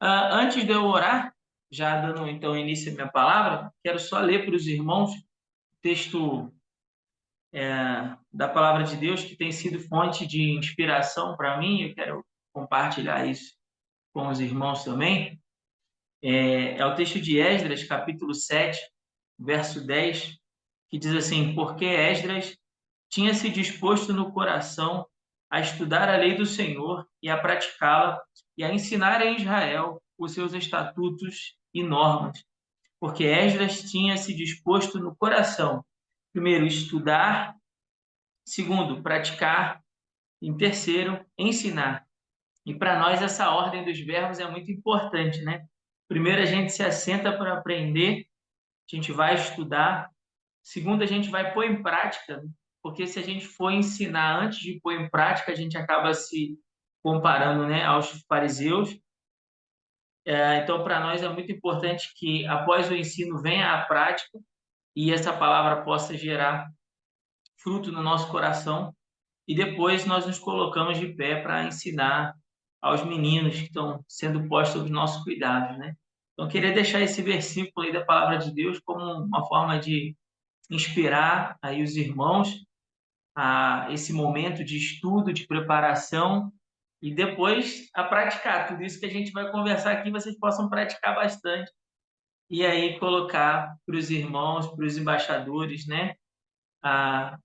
Antes de eu orar, já dando então início à minha palavra, quero só ler para os irmãos o texto da palavra de Deus que tem sido fonte de inspiração para mim. Eu quero compartilhar isso com os irmãos também. É o texto de Esdras, capítulo 7, verso 10, que diz assim: Porque Esdras tinha se disposto no coração a estudar a lei do Senhor e a praticá-la e a ensinar em Israel os seus estatutos e normas. Porque Esdras tinha se disposto no coração, primeiro, estudar, segundo, praticar, em terceiro, ensinar. E para nós essa ordem dos verbos é muito importante, né? Primeiro a gente se assenta para aprender, a gente vai estudar. Segundo, a gente vai pôr em prática, né? Porque se a gente for ensinar antes de pôr em prática, a gente acaba se comparando, né, aos fariseus. Então, para nós é muito importante que após o ensino venha a prática e essa palavra possa gerar fruto no nosso coração e depois nós nos colocamos de pé para ensinar aos meninos que estão sendo postos sob nossos cuidados, né? Então, eu queria deixar esse versículo aí da palavra de Deus como uma forma de inspirar aí os irmãos a esse momento de estudo, de preparação e depois a praticar. Tudo isso que a gente vai conversar aqui, vocês possam praticar bastante e aí colocar para os irmãos, para os embaixadores, né?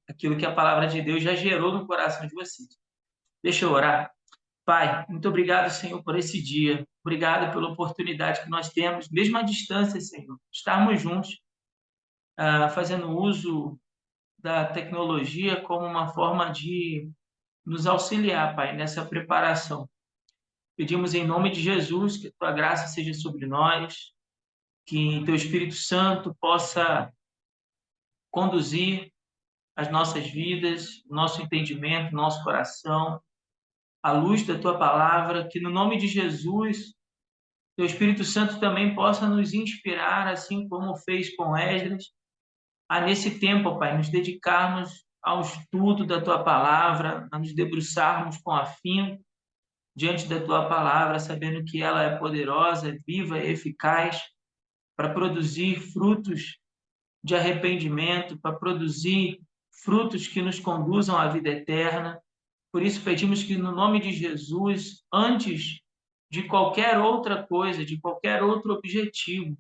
Aquilo que a palavra de Deus já gerou no coração de vocês. Deixa eu orar. Pai, muito obrigado, Senhor, por esse dia. Obrigado pela oportunidade que nós temos, mesmo à distância, Senhor, estarmos juntos, fazendo uso da tecnologia como uma forma de nos auxiliar, Pai, nessa preparação. Pedimos em nome de Jesus que a tua graça seja sobre nós, que teu Espírito Santo possa conduzir as nossas vidas, o nosso entendimento, o nosso coração, à luz da tua palavra, que no nome de Jesus, teu Espírito Santo também possa nos inspirar, assim como fez com Esdras, a nesse tempo, Pai, nos dedicarmos ao estudo da tua palavra, a nos debruçarmos com afinco diante da tua palavra, sabendo que ela é poderosa, é viva, é eficaz para produzir frutos de arrependimento, para produzir frutos que nos conduzam à vida eterna. Por isso pedimos que no nome de Jesus, antes de qualquer outra coisa, de qualquer outro objetivo,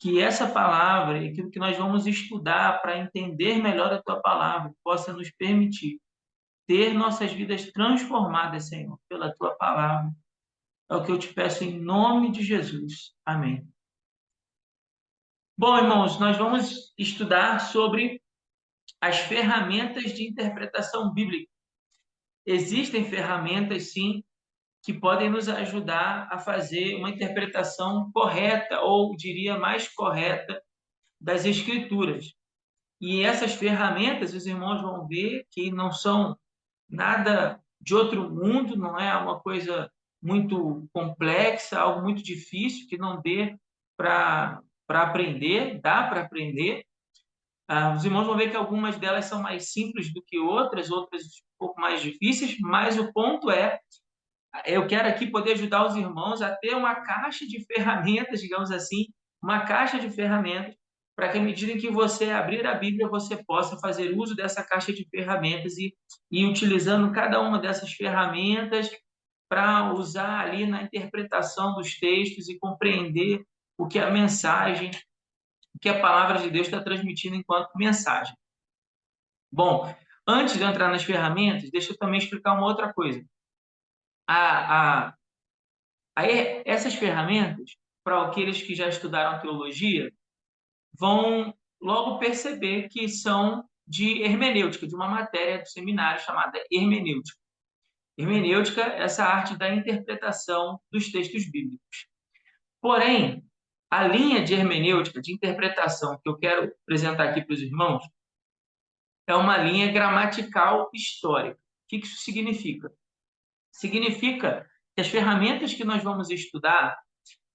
que essa palavra e aquilo que nós vamos estudar para entender melhor a tua palavra possa nos permitir ter nossas vidas transformadas, Senhor, pela tua palavra. É o que eu te peço em nome de Jesus. Amém. Bom, irmãos, nós vamos estudar sobre as ferramentas de interpretação bíblica. Existem ferramentas, sim, que podem nos ajudar a fazer uma interpretação correta, ou diria mais correta, das Escrituras. E essas ferramentas, os irmãos vão ver que não são nada de outro mundo, não é uma coisa muito complexa, algo muito difícil, que não dê para aprender, dá para aprender. Os irmãos vão ver que algumas delas são mais simples do que outras, outras um pouco mais difíceis, mas o ponto é, eu quero aqui poder ajudar os irmãos a ter uma caixa de ferramentas, digamos assim, uma caixa de ferramentas, para que à medida em que você abrir a Bíblia, você possa fazer uso dessa caixa de ferramentas e utilizando cada uma dessas ferramentas para usar ali na interpretação dos textos e compreender o que a mensagem, o que a palavra de Deus está transmitindo enquanto mensagem. Bom, antes de entrar nas ferramentas, deixa eu também explicar uma outra coisa. A, a, Aí, essas ferramentas, para aqueles que já estudaram teologia, vão logo perceber que são de hermenêutica, de uma matéria do seminário chamada hermenêutica. Hermenêutica é essa arte da interpretação dos textos bíblicos. Porém, a linha de hermenêutica, de interpretação, que eu quero apresentar aqui para os irmãos, é uma linha gramatical histórica. O que isso significa? Significa que as ferramentas que nós vamos estudar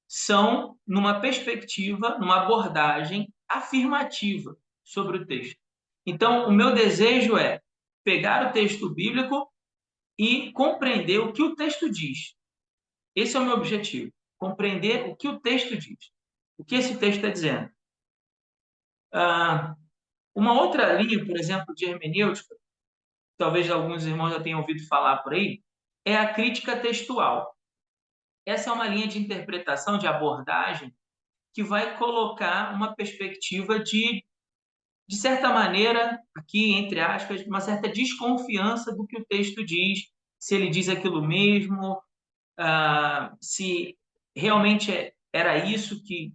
são numa perspectiva, numa abordagem afirmativa sobre o texto. Então, o meu desejo é pegar o texto bíblico e compreender o que o texto diz. Esse é o meu objetivo. compreender o que o texto diz. O que esse texto está dizendo? Uma outra linha, por exemplo, de hermenêutica, talvez alguns irmãos já tenham ouvido falar por aí, é a crítica textual. Essa é uma linha de interpretação, de abordagem, que vai colocar uma perspectiva de certa maneira, aqui entre aspas, uma certa desconfiança do que o texto diz, se ele diz aquilo mesmo, se realmente era isso que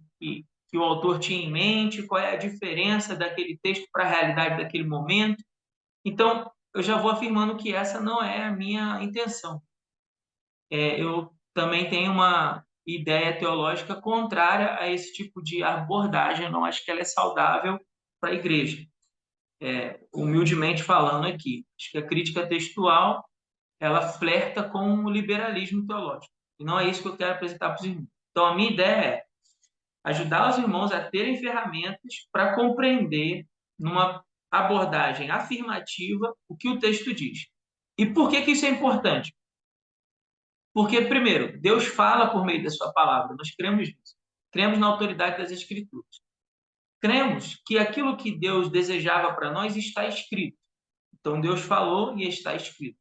o autor tinha em mente, qual é a diferença daquele texto para a realidade daquele momento. Então, eu já vou afirmando que essa não é a minha intenção. Eu também tenho uma ideia teológica contrária a esse tipo de abordagem, eu não acho que ela é saudável para a igreja. Humildemente falando aqui, acho que a crítica textual ela flerta com o liberalismo teológico. E não é isso que eu quero apresentar para os irmãos. Então, a minha ideia é ajudar os irmãos a terem ferramentas para compreender, numa abordagem afirmativa, o que o texto diz. E por que isso é importante? Porque, primeiro, Deus fala por meio da sua palavra, nós cremos nisso. Cremos na autoridade das Escrituras. Cremos que aquilo que Deus desejava para nós está escrito. Então, Deus falou e está escrito.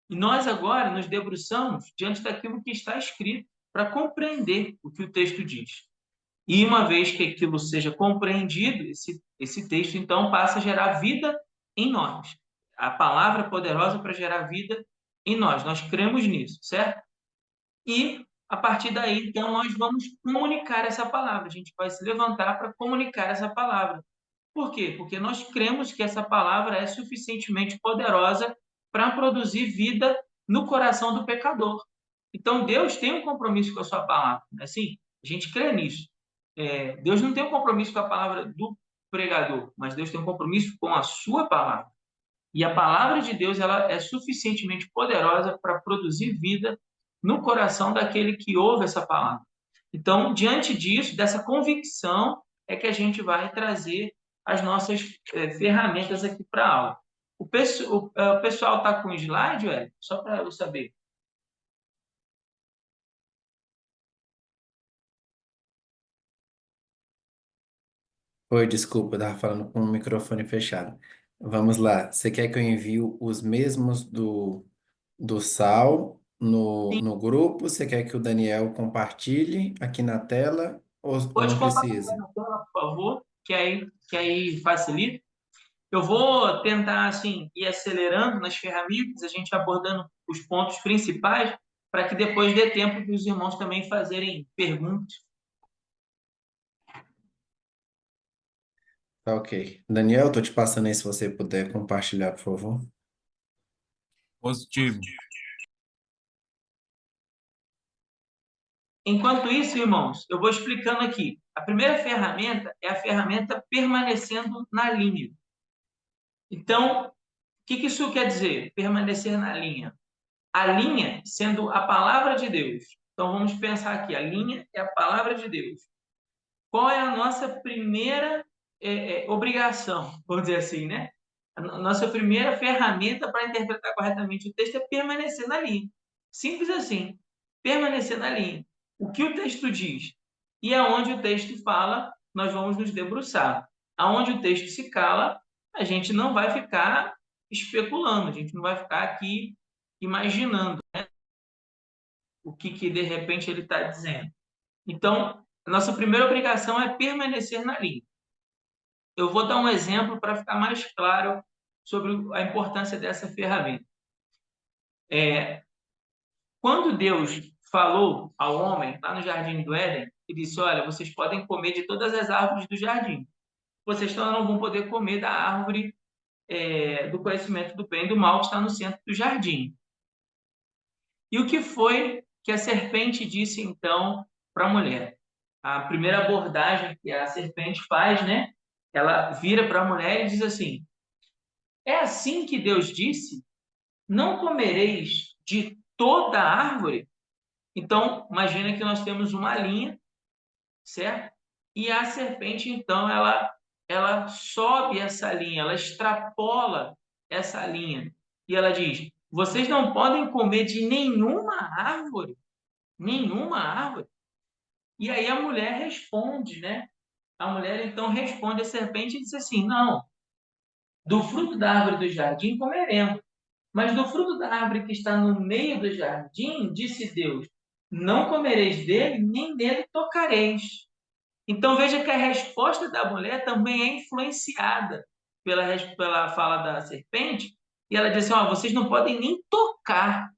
E nós agora nos debruçamos diante daquilo que está escrito para compreender o que o texto diz. E uma vez que aquilo seja compreendido, esse texto então passa a gerar vida em nós. A palavra poderosa para gerar vida em nós. Nós cremos nisso, certo? E a partir daí, então, nós vamos comunicar essa palavra. A gente vai se levantar para comunicar essa palavra. Por quê? Porque nós cremos que essa palavra é suficientemente poderosa para produzir vida no coração do pecador. Então, Deus tem um compromisso com a sua palavra. Assim, a gente crê nisso. Deus não tem um compromisso com a palavra do pregador, mas Deus tem um compromisso com a sua palavra. E a palavra de Deus ela é suficientemente poderosa para produzir vida no coração daquele que ouve essa palavra. Então, diante disso, dessa convicção, é que a gente vai trazer as nossas ferramentas aqui para a aula. O pessoal está com o slide, Ué? Só para eu saber. Oi, desculpa, eu estava falando com o microfone fechado. Vamos lá. Você quer que eu envie os mesmos do Sal no grupo? Você quer que o Daniel compartilhe aqui na tela ou Pode não compartilhar precisa? na tela, por favor, que aí facilita. Eu vou tentar, assim, ir acelerando nas ferramentas, a gente abordando os pontos principais, para que depois dê tempo dos irmãos também fazerem perguntas. Tá, ok. Daniel, estou te passando aí se você puder compartilhar, por favor. Positivo. Enquanto isso, irmãos, eu vou explicando aqui. A primeira ferramenta é a ferramenta permanecendo na linha. Então, o que isso quer dizer? Permanecer na linha. A linha sendo a palavra de Deus. Então, vamos pensar aqui. A linha é a palavra de Deus. Qual é a nossa primeira obrigação, vamos dizer assim, né? A nossa primeira ferramenta para interpretar corretamente o texto é permanecer na linha. Simples assim. Permanecer na linha. O que o texto diz e aonde o texto fala, nós vamos nos debruçar. Aonde o texto se cala, a gente não vai ficar especulando, a gente não vai ficar aqui imaginando, né, o que de repente ele está dizendo. Então, a nossa primeira obrigação é permanecer na linha. Eu vou dar um exemplo para ficar mais claro sobre a importância dessa ferramenta. Quando Deus falou ao homem lá no Jardim do Éden, ele disse: Olha, vocês podem comer de todas as árvores do jardim. Vocês só não vão poder comer da árvore do conhecimento do bem e do mal que está no centro do jardim. E o que foi que a serpente disse então para a mulher? A primeira abordagem que a serpente faz, né? Ela vira para a mulher e diz assim: É assim que Deus disse: Não comereis de toda a árvore? Então, imagina que nós temos uma linha, certo? E a serpente, então, ela sobe essa linha, ela extrapola essa linha. E ela diz: Vocês não podem comer de nenhuma árvore. Nenhuma árvore? E aí a mulher responde, né? A mulher então responde à serpente e diz assim: não, do fruto da árvore do jardim comeremos, mas do fruto da árvore que está no meio do jardim, disse Deus: não comereis dele, nem nele tocareis. Então veja que a resposta da mulher também é influenciada pela fala da serpente, e ela diz assim: ó, vocês não podem nem tocar,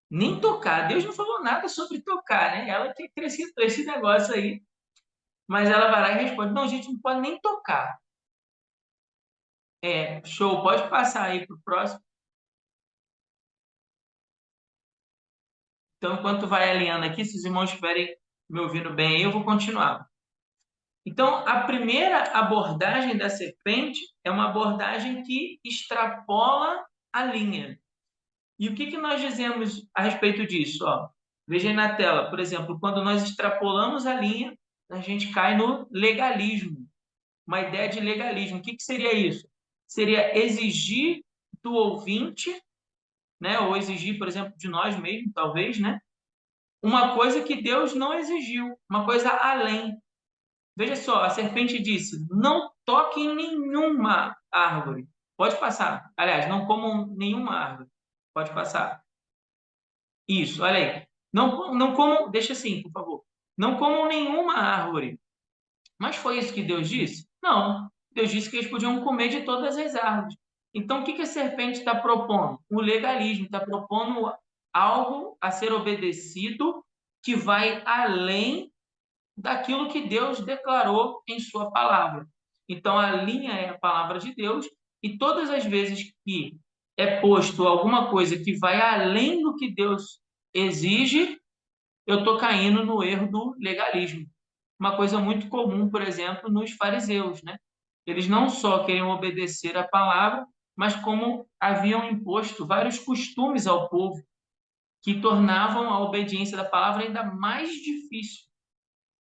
nem tocar. Deus não falou nada sobre tocar, né? Ela tinha crescido esse negócio aí, mas ela vai lá e responde: não, gente, não pode nem tocar. É, show, pode passar aí para o próximo. Então, enquanto vai alinhando aqui, se os irmãos estiverem me ouvindo bem aí, eu vou continuar. Então, a primeira abordagem da serpente é uma abordagem que extrapola a linha. E o que nós dizemos a respeito disso? Ó, veja aí na tela, por exemplo, quando nós extrapolamos a linha, a gente cai no legalismo, uma ideia de legalismo. O que seria isso? Seria exigir do ouvinte, né, ou exigir, por exemplo, de nós mesmos, talvez, né, uma coisa que Deus não exigiu, uma coisa além. Veja só, a serpente disse: não toque em nenhuma árvore. Pode passar. Aliás, não comam nenhuma árvore. Pode passar. Isso, olha aí. Não comam, deixa assim, por favor. Não comam nenhuma árvore. Mas foi isso que Deus disse? Não. Deus disse que eles podiam comer de todas as árvores. Então, o que a serpente está propondo? O legalismo, está propondo algo a ser obedecido que vai além daquilo que Deus declarou em sua palavra. Então, a linha é a palavra de Deus, e todas as vezes que é posto alguma coisa que vai além do que Deus exige, eu estou caindo no erro do legalismo. Uma coisa muito comum, por exemplo, nos fariseus, né? Eles não só queriam obedecer a palavra, mas como haviam imposto vários costumes ao povo que tornavam a obediência da palavra ainda mais difícil.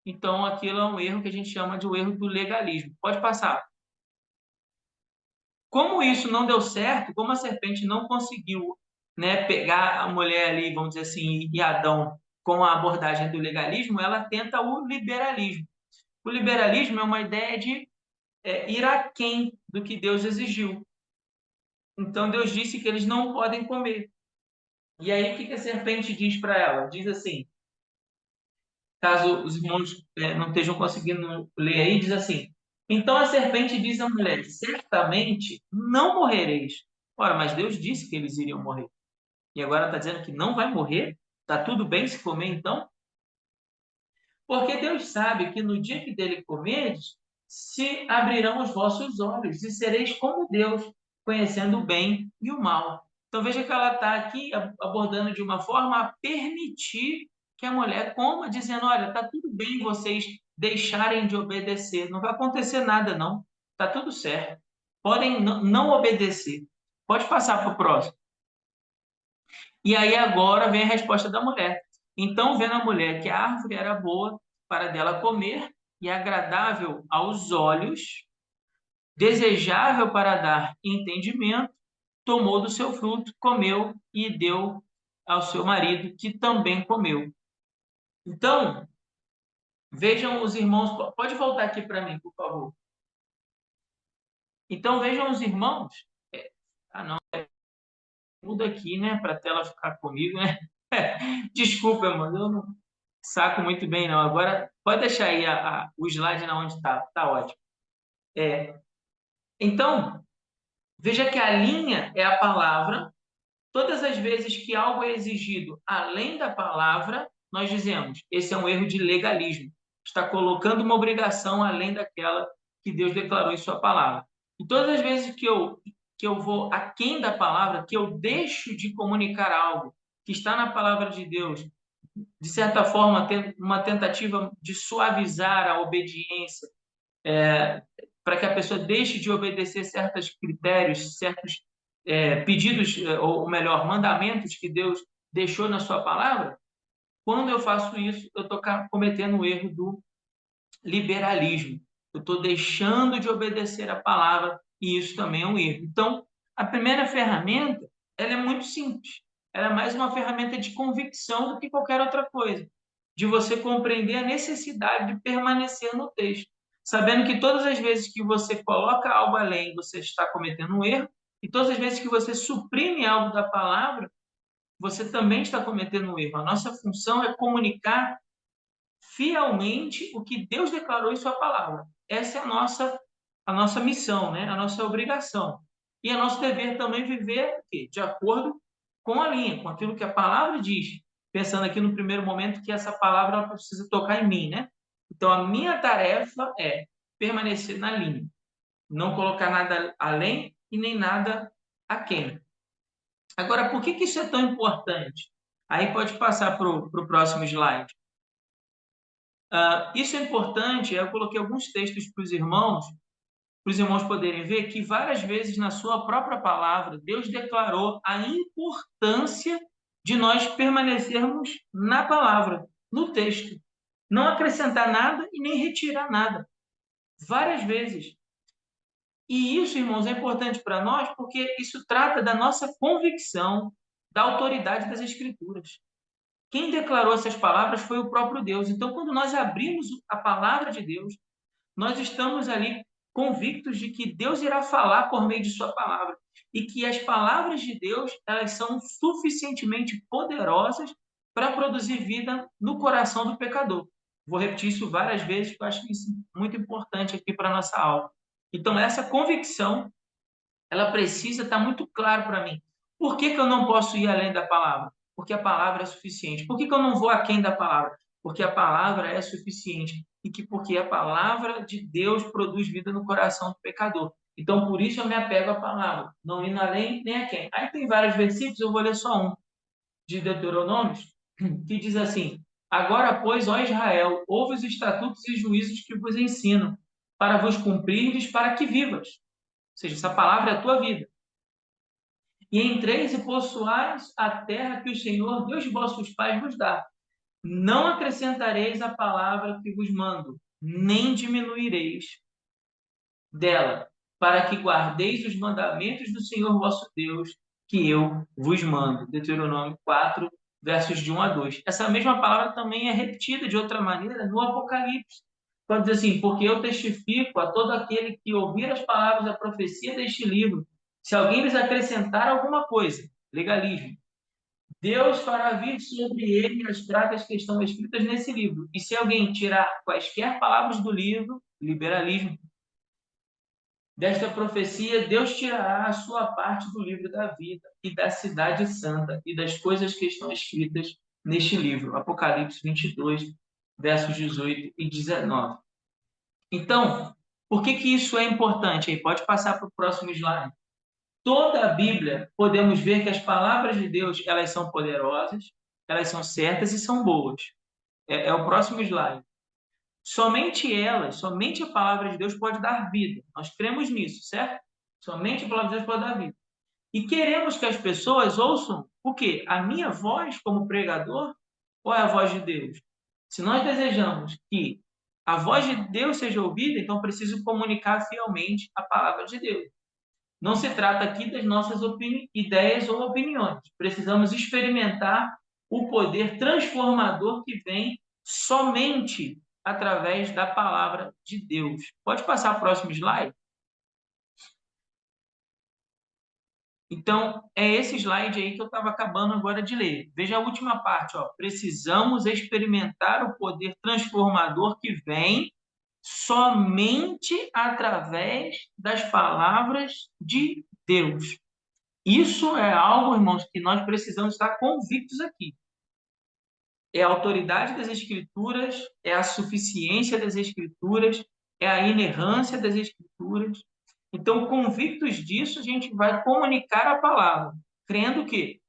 Então, aquilo é um erro que a gente chama de o erro do legalismo. Pode passar. Como isso não deu certo, como a serpente não conseguiu, né, pegar a mulher ali, vamos dizer assim, e Adão com a abordagem do legalismo, ela tenta o liberalismo. O liberalismo é uma ideia de ir aquém do que Deus exigiu. Então, Deus disse que eles não podem comer. E aí, o que a serpente diz para ela? Diz assim, caso os irmãos não estejam conseguindo ler aí, diz assim: então a serpente diz à mulher: certamente não morrereis. Ora, mas Deus disse que eles iriam morrer. E agora está dizendo que não vai morrer? Está tudo bem se comer então? Porque Deus sabe que no dia que dele comerdes, se abrirão os vossos olhos e sereis como Deus, conhecendo o bem e o mal. Então veja que ela está aqui abordando de uma forma a permitir que a mulher coma, dizendo: olha, está tudo bem vocês deixarem de obedecer, não vai acontecer nada, não. Está tudo certo. Podem não obedecer. Pode passar para o próximo. E aí agora vem a resposta da mulher. Então, vendo a mulher que a árvore era boa para dela comer e agradável aos olhos, desejável para dar entendimento, tomou do seu fruto, comeu e deu ao seu marido, que também comeu. Então, vejam os irmãos, pode voltar aqui para mim, por favor. Então, vejam os irmãos. Não, muda aqui, né, para a tela ficar comigo, né? Desculpa, mano, eu não saco muito bem, não. Agora, pode deixar aí o slide na onde está, tá ótimo. Então, veja que a linha é a palavra. Todas as vezes que algo é exigido além da palavra, nós dizemos: esse é um erro de legalismo. Está colocando uma obrigação além daquela que Deus declarou em sua palavra. E todas as vezes que eu vou aquém da palavra, que eu deixo de comunicar algo que está na palavra de Deus, de certa forma, uma tentativa de suavizar a obediência, para que a pessoa deixe de obedecer certos critérios, certos pedidos, ou melhor, mandamentos que Deus deixou na sua palavra. Quando eu faço isso, eu estou cometendo o erro do liberalismo. Eu estou deixando de obedecer a palavra, e isso também é um erro. Então, a primeira ferramenta, ela é muito simples. ela é mais uma ferramenta de convicção do que qualquer outra coisa, de você compreender a necessidade de permanecer no texto, sabendo que todas as vezes que você coloca algo além, você está cometendo um erro, e todas as vezes que você suprime algo da palavra, você também está cometendo um erro. A nossa função é comunicar fielmente o que Deus declarou em sua palavra. Essa é a nossa missão, né? A nossa obrigação. E é nosso dever também viver de acordo com a linha, com aquilo que a palavra diz. Pensando aqui no primeiro momento que essa palavra ela precisa tocar em mim, né? Então, a minha tarefa é permanecer na linha, não colocar nada além e nem nada aquém. Agora, por que isso é tão importante? Aí pode passar para o próximo slide. Isso é importante, eu coloquei alguns textos para os irmãos poderem ver que várias vezes na sua própria palavra, Deus declarou a importância de nós permanecermos na palavra, no texto. Não acrescentar nada e nem retirar nada. Várias vezes. E isso, irmãos, é importante para nós porque isso trata da nossa convicção da autoridade das Escrituras. Quem declarou essas palavras foi o próprio Deus. Então, quando nós abrimos a palavra de Deus, nós estamos ali convictos de que Deus irá falar por meio de sua palavra e que as palavras de Deus, elas são suficientemente poderosas para produzir vida no coração do pecador. Vou repetir isso várias vezes, porque eu acho isso muito importante aqui para a nossa aula. Então, essa convicção, ela precisa estar muito claro para mim. Por que eu não posso ir além da palavra? Porque a palavra é suficiente. Por que eu não vou aquém da palavra? Porque a palavra é suficiente. Porque a palavra de Deus produz vida no coração do pecador. Então, por isso eu me apego à palavra, não indo além nem aquém. Aí tem vários versículos, eu vou ler só um, de Deuteronômio, que diz assim: Agora, pois, ó Israel, ouve os estatutos e juízos que vos ensino, para vos cumprirdes, para que vivas. Ou seja, essa palavra é a tua vida. E entreis e possuais a terra que o Senhor, Deus de vossos pais, vos dá. Não acrescentareis a palavra que vos mando, nem diminuireis dela, para que guardeis os mandamentos do Senhor vosso Deus, que eu vos mando. Deuteronômio 4, versos de 1 a 2. Essa mesma palavra também é repetida de outra maneira no Apocalipse. Pode dizer assim: porque eu testifico a todo aquele que ouvir as palavras da profecia deste livro, se alguém lhes acrescentar alguma coisa, legalismo, Deus fará vir sobre ele as pragas que estão escritas nesse livro. E se alguém tirar quaisquer palavras do livro, liberalismo, desta profecia, Deus tirará a sua parte do livro da vida e da cidade santa e das coisas que estão escritas neste livro. Apocalipse 22, versos 18 e 19. Então, por que isso é importante? Aí pode passar para o próximo slide. Toda a Bíblia, podemos ver que as palavras de Deus, elas são poderosas, elas são certas e são boas. É o próximo slide. Somente elas, somente a palavra de Deus pode dar vida. Nós cremos nisso, certo? Somente a palavra de Deus pode dar vida. E queremos que as pessoas ouçam o quê? A minha voz como pregador ou é a voz de Deus? Se nós desejamos que a voz de Deus seja ouvida, então preciso comunicar fielmente a palavra de Deus. Não se trata aqui das nossas ideias ou opiniões. Precisamos experimentar o poder transformador que vem somente através da palavra de Deus. Pode passar o próximo slide? Então, é esse slide aí que eu estava acabando agora de ler. Veja a última parte. Ó. Precisamos experimentar o poder transformador que vem somente através das palavras de Deus. Isso é algo, irmãos, que nós precisamos estar convictos aqui. É a autoridade das Escrituras, é a suficiência das Escrituras, é a inerrância das Escrituras. Então, convictos disso, a gente vai comunicar a palavra, crendo que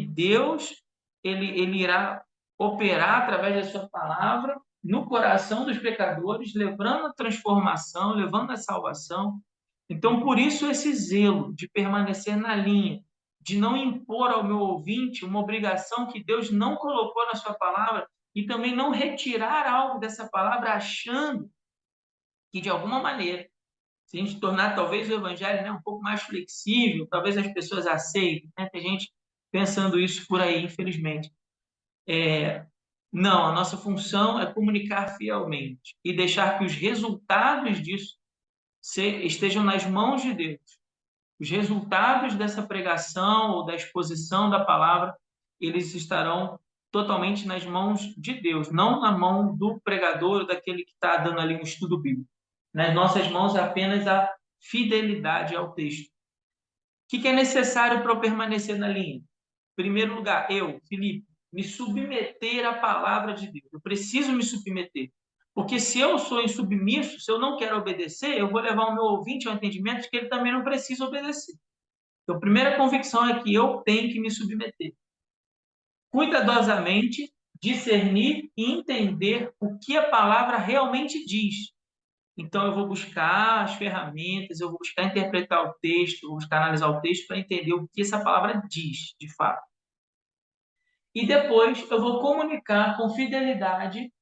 Deus ele irá operar através da sua palavra no coração dos pecadores, levando a transformação, levando a salvação. Então, por isso, esse zelo de permanecer na linha, de não impor ao meu ouvinte uma obrigação que Deus não colocou na sua palavra e também não retirar algo dessa palavra achando que, de alguma maneira, se a gente tornar talvez o evangelho, né, um pouco mais flexível, talvez as pessoas aceitem. Né? Tem gente pensando isso por aí, infelizmente. Não, a nossa função é comunicar fielmente e deixar que os resultados disso estejam nas mãos de Deus. Os resultados dessa pregação ou da exposição da palavra, eles estarão totalmente nas mãos de Deus, não na mão do pregador, daquele que está dando ali um estudo bíblico. Nas nossas mãos é apenas a fidelidade ao texto. O que é necessário para eu permanecer na linha? Em primeiro lugar, eu, Felipe, me submeter à palavra de Deus. Eu preciso me submeter. Porque se eu sou insubmisso, se eu não quero obedecer, eu vou levar o meu ouvinte ao entendimento de que ele também não precisa obedecer. Então, a primeira convicção é que eu tenho que me submeter. Cuidadosamente, discernir e entender o que a palavra realmente diz. Então, eu vou buscar as ferramentas, eu vou buscar interpretar o texto, eu vou buscar analisar o texto para entender o que essa palavra diz, de fato. E depois eu vou comunicar com fidelidade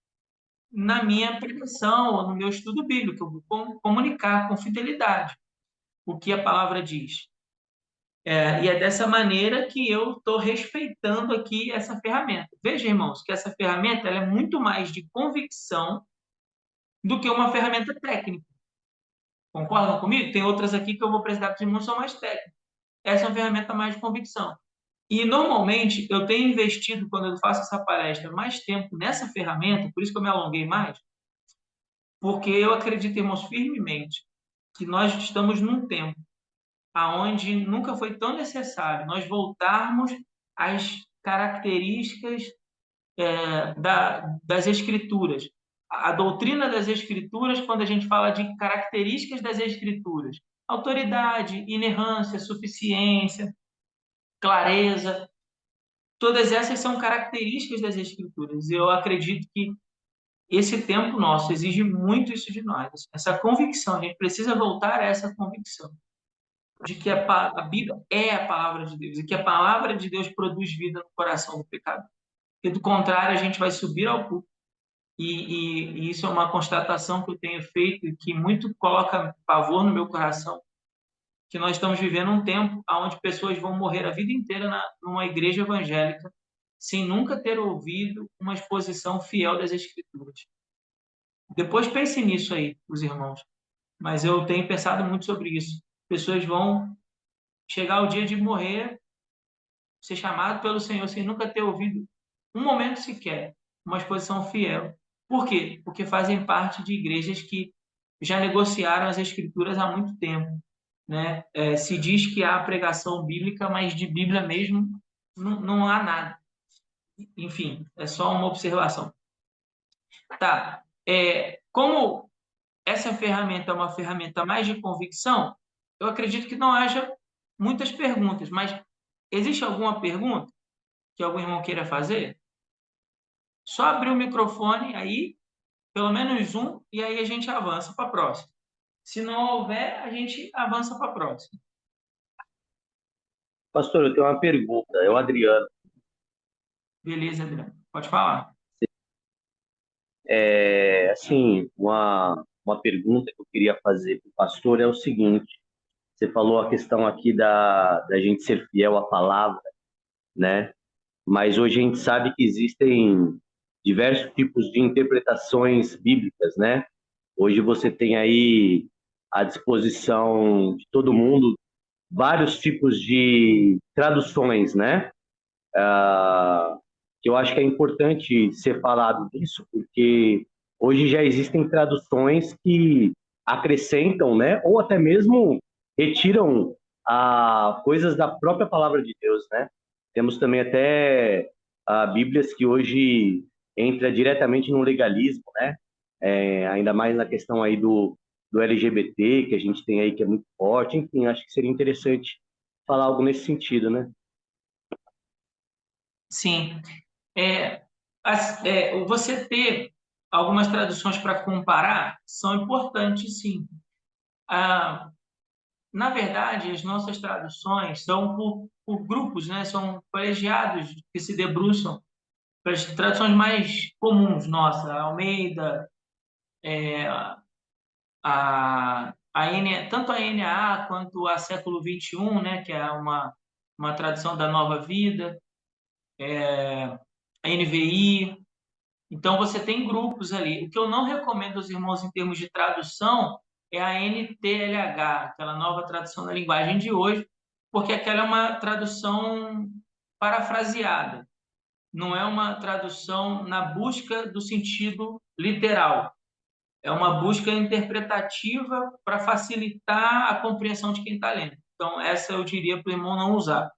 na minha pregação ou no meu estudo bíblico. Eu vou comunicar com fidelidade o que a palavra diz. E é dessa maneira que eu estou respeitando aqui essa ferramenta. Veja, irmãos, que essa ferramenta ela é muito mais de convicção do que uma ferramenta técnica. Concordam comigo? Tem outras aqui que eu vou apresentar para os irmãos que são mais técnicas. Essa é uma ferramenta mais de convicção. E, normalmente, eu tenho investido, quando eu faço essa palestra, mais tempo nessa ferramenta, por isso que eu me alonguei mais, porque eu acredito, irmãos, firmemente, que nós estamos num tempo aonde nunca foi tão necessário nós voltarmos às características das Escrituras. A doutrina das Escrituras, quando a gente fala de características das Escrituras, autoridade, inerrância, suficiência, clareza, todas essas são características das Escrituras. Eu acredito que esse tempo nosso exige muito isso de nós, essa convicção. A gente precisa voltar a essa convicção de que a Bíblia é a palavra de Deus e que a palavra de Deus produz vida no coração do pecador. Porque, do contrário, a gente vai subir ao púlpito. E isso é uma constatação que eu tenho feito e que muito coloca pavor no meu coração, que nós estamos vivendo um tempo onde pessoas vão morrer a vida inteira numa igreja evangélica sem nunca ter ouvido uma exposição fiel das Escrituras. Depois pense nisso aí, os irmãos. Mas eu tenho pensado muito sobre isso. Pessoas vão chegar o dia de morrer, ser chamado pelo Senhor sem nunca ter ouvido um momento sequer uma exposição fiel. Por quê? Porque fazem parte de igrejas que já negociaram as Escrituras há muito tempo, né? Se diz que há pregação bíblica, mas de Bíblia mesmo não há nada. Enfim, é só uma observação. Tá. Como essa ferramenta é uma ferramenta mais de convicção, eu acredito que não haja muitas perguntas, mas existe alguma pergunta que algum irmão queira fazer? Só abrir o microfone aí, pelo menos um, e aí a gente avança para a próxima. Se não houver, a gente avança para a próxima. Pastor, eu tenho uma pergunta. É o Adriano. Beleza, Adriano. Pode falar. Assim, uma pergunta que eu queria fazer para o pastor é o seguinte: você falou a questão aqui da gente ser fiel à palavra, né? Mas hoje a gente sabe que existem diversos tipos de interpretações bíblicas, né? Hoje você tem aí à disposição de todo mundo vários tipos de traduções, né? Que eu acho que é importante ser falado disso, porque hoje já existem traduções que acrescentam, né, ou até mesmo retiram coisas da própria palavra de Deus, né? Temos também até Bíblias que hoje entra diretamente no legalismo, né? Ainda mais na questão aí do LGBT, que a gente tem aí que é muito forte. Enfim, acho que seria interessante falar algo nesse sentido, né? Sim. Você ter algumas traduções para comparar são importantes, sim. Ah, na verdade, as nossas traduções são por grupos, né? São colegiados que se debruçam para as traduções mais comuns, nossa, Almeida, tanto a NAA quanto a século XXI, né? Que é uma uma tradução da Nova Vida, a NVI. Então, você tem grupos ali. O que eu não recomendo aos irmãos em termos de tradução é a NTLH, aquela nova tradução da linguagem de hoje, porque aquela é uma tradução parafraseada, não é uma tradução na busca do sentido literal. É uma busca interpretativa para facilitar a compreensão de quem está lendo. Então, essa eu diria para o irmão não usar.